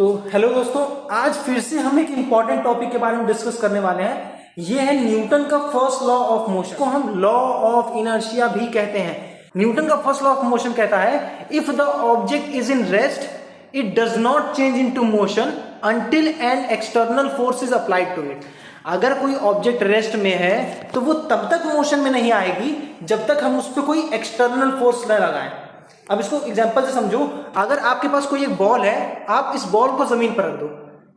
तो हेलो दोस्तों, आज फिर से हम एक इंपॉर्टेंट टॉपिक के बारे में डिस्कस करने वाले हैं। ये है न्यूटन का फर्स्ट लॉ ऑफ मोशन को हम लॉ ऑफ इनर्शिया भी कहते हैं। न्यूटन का फर्स्ट लॉ ऑफ मोशन कहता है if the object is in rest it does not change into motion until an external force is applied to it. अगर कोई ऑब्जेक्ट रेस्ट में है तो वो तब तक मोशन में नहीं आएगी जब तक हम उस पर कोई एक्सटर्नल फोर्स न लगाएं। अब इसको एग्जांपल से समझो। अगर आपके पास कोई एक बॉल है, आप इस बॉल को जमीन पर रख दो,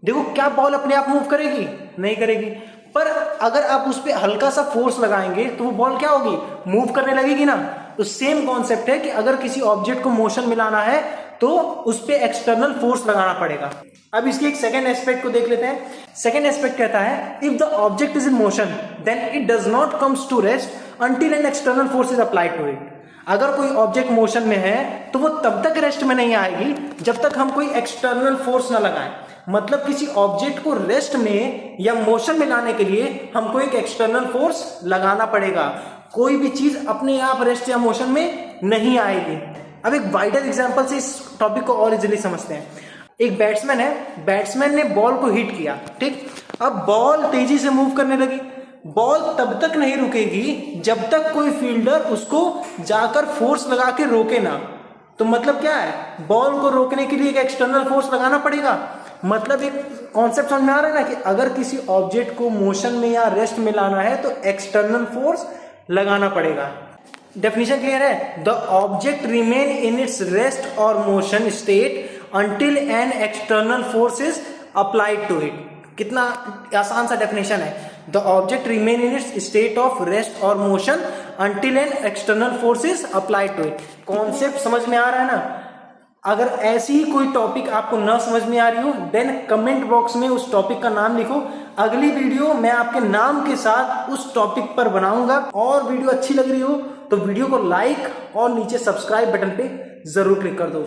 देखो क्या बॉल अपने आप मूव करेगी? नहीं करेगी। पर अगर आप उस पर हल्का सा फोर्स लगाएंगे तो वो बॉल क्या होगी? मूव करने लगेगी ना। तो सेम कॉन्सेप्ट है कि अगर किसी ऑब्जेक्ट को मोशन में लाना है तो उस पर एक्सटर्नल फोर्स लगाना पड़ेगा। अब इसके एक सेकेंड एस्पेक्ट को देख लेते हैं। सेकेंड एस्पेक्ट कहता है if the object is in motion then it does not comes to rest until an external force is applied to it. अगर कोई ऑब्जेक्ट मोशन में है तो वो तब तक रेस्ट में नहीं आएगी जब तक हम कोई एक्सटर्नल फोर्स ना लगाएं। मतलब किसी ऑब्जेक्ट को रेस्ट में या मोशन में लाने के लिए हमको एक एक्सटर्नल फोर्स लगाना पड़ेगा। कोई भी चीज अपने आप रेस्ट या मोशन में नहीं आएगी। अब एक वाइडर एग्जांपल से इस टॉपिक को और इजीली समझते हैं। एक बैट्समैन है, बैट्समैन ने बॉल को हिट किया, ठीक। अब बॉल तेजी से मूव करने लगी। बॉल तब तक नहीं रुकेगी जब तक कोई फील्डर उसको जाकर फोर्स लगा के रोके ना। तो मतलब क्या है? बॉल को रोकने के लिए एक एक्सटर्नल फोर्स लगाना पड़ेगा। मतलब एक कॉन्सेप्ट समझ में आ रहा है ना कि अगर किसी ऑब्जेक्ट को मोशन में या रेस्ट में लाना है तो एक्सटर्नल फोर्स लगाना पड़ेगा। डेफिनेशन क्लियर है? The object remain in its rest और motion state until an external force is applied to it. कितना आसान सा डेफिनेशन है। The object remain in its state of rest और motion until an external force is applied to it. Concept समझ में आ रहा है ना? अगर ऐसी ही कोई टॉपिक आपको ना समझ में आ रही हो देन कमेंट बॉक्स में उस टॉपिक का नाम लिखो। अगली वीडियो मैं आपके नाम के साथ उस टॉपिक पर बनाऊंगा। और वीडियो अच्छी लग रही हो तो वीडियो को लाइक और नीचे सब्सक्राइब बटन पे जरूर क्लिक कर दो।